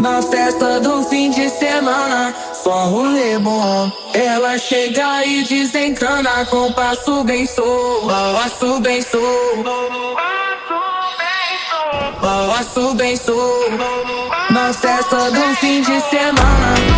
Na festa do fim de semana, só rolê bom. Ela chega e desencana com passo bem solto, passo bem solto, passo bem solto. Na festa do fim de semana.